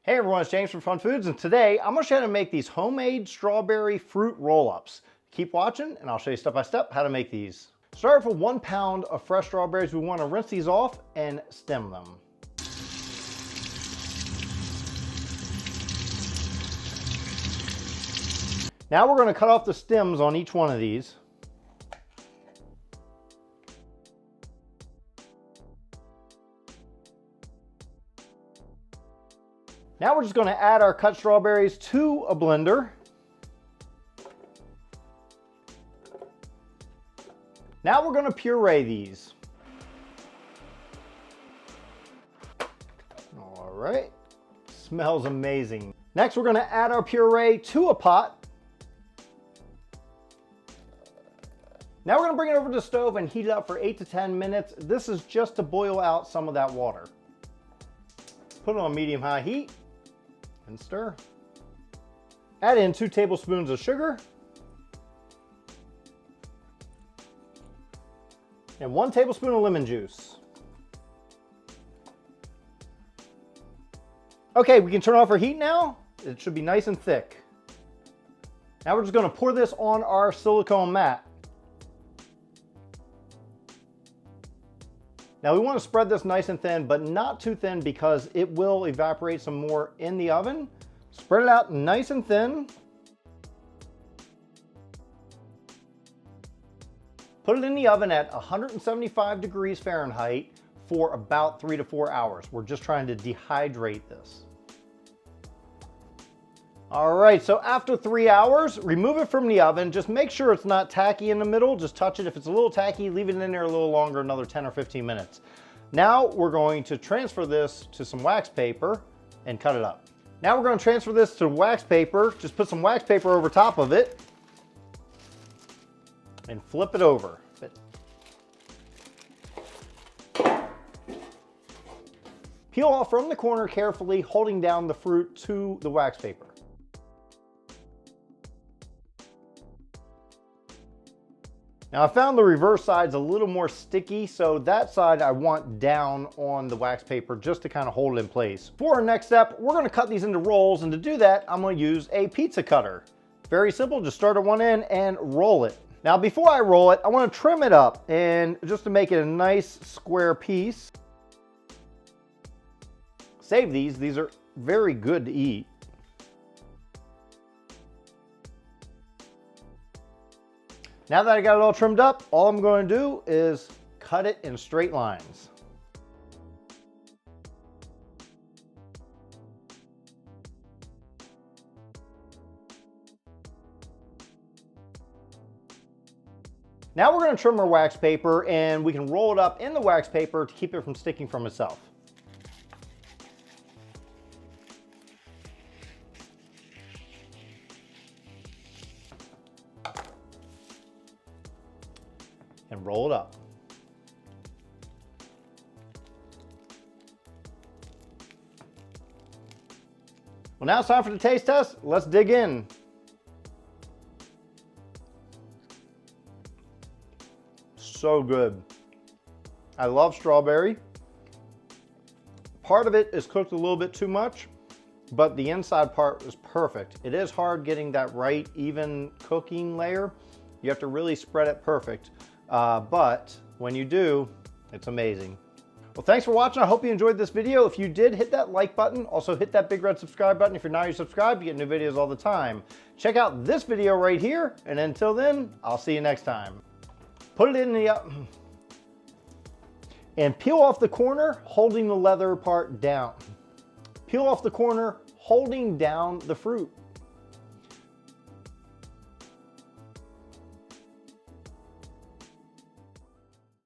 Hey everyone, it's James from FunFoods, and today I'm going to show you how to make these homemade strawberry fruit roll-ups. Keep watching and I'll show you step by step how to make these. Start with 1 pound of fresh strawberries. We want to rinse these off and stem them. Now we're going to cut off the stems on each one of these. Now we're just going to add our cut strawberries to a blender. Now we're going to puree these. All right, smells amazing. Next we're going to add our puree to a pot. Now we're going to bring it over to the stove and heat it up for 8 to 10 minutes. This is just to boil out some of that water. Put it on medium-high heat and stir. Add in 2 tablespoons of sugar and 1 tablespoon of lemon juice. Okay, we can turn off our heat now. It should be nice and thick. Now we're just going to pour this on our silicone mat. Now we want to spread this nice and thin, but not too thin because it will evaporate some more in the oven. Spread it out nice and thin. Put it in the oven at 175 degrees Fahrenheit for about 3 to 4 hours. We're just trying to dehydrate this. All right, so after 3 hours, remove it from the oven. Just make sure it's not tacky in the middle. Just touch it. If it's a little tacky, leave it in there a little longer, another 10 or 15 minutes. Now we're going to transfer this to some wax paper and cut it up. Now we're going to transfer this to wax paper. Just put some wax paper over top of it and flip it over. Peel off from the corner carefully, holding down the fruit to the wax paper. Now I found the reverse side's a little more sticky, so that side I want down on the wax paper just to kind of hold it in place. For our next step, we're going to cut these into rolls, and to do that, I'm going to use a pizza cutter. Very simple, just start at one end and roll it. Now before I roll it, I want to trim it up, and just to make it a nice square piece. Save these are very good to eat. Now that I got it all trimmed up, all I'm going to do is cut it in straight lines. Now we're going to trim our wax paper, and we can roll it up in the wax paper to keep it from sticking from itself. And roll it up. Well, now it's time for the taste test. Let's dig in. So good. I love strawberry. Part of it is cooked a little bit too much, but the inside part is perfect. It is hard getting that right, even cooking layer. You have to really spread it perfect. But when you do, it's amazing. Well, thanks for watching. I hope you enjoyed this video. If you did, hit that like button. Also hit that big red subscribe button. If you're not already subscribed, you get new videos all the time. Check out this video right here. And until then, I'll see you next time. Put it in the and peel off the corner, holding the leather part down. Peel off the corner, holding down the fruit.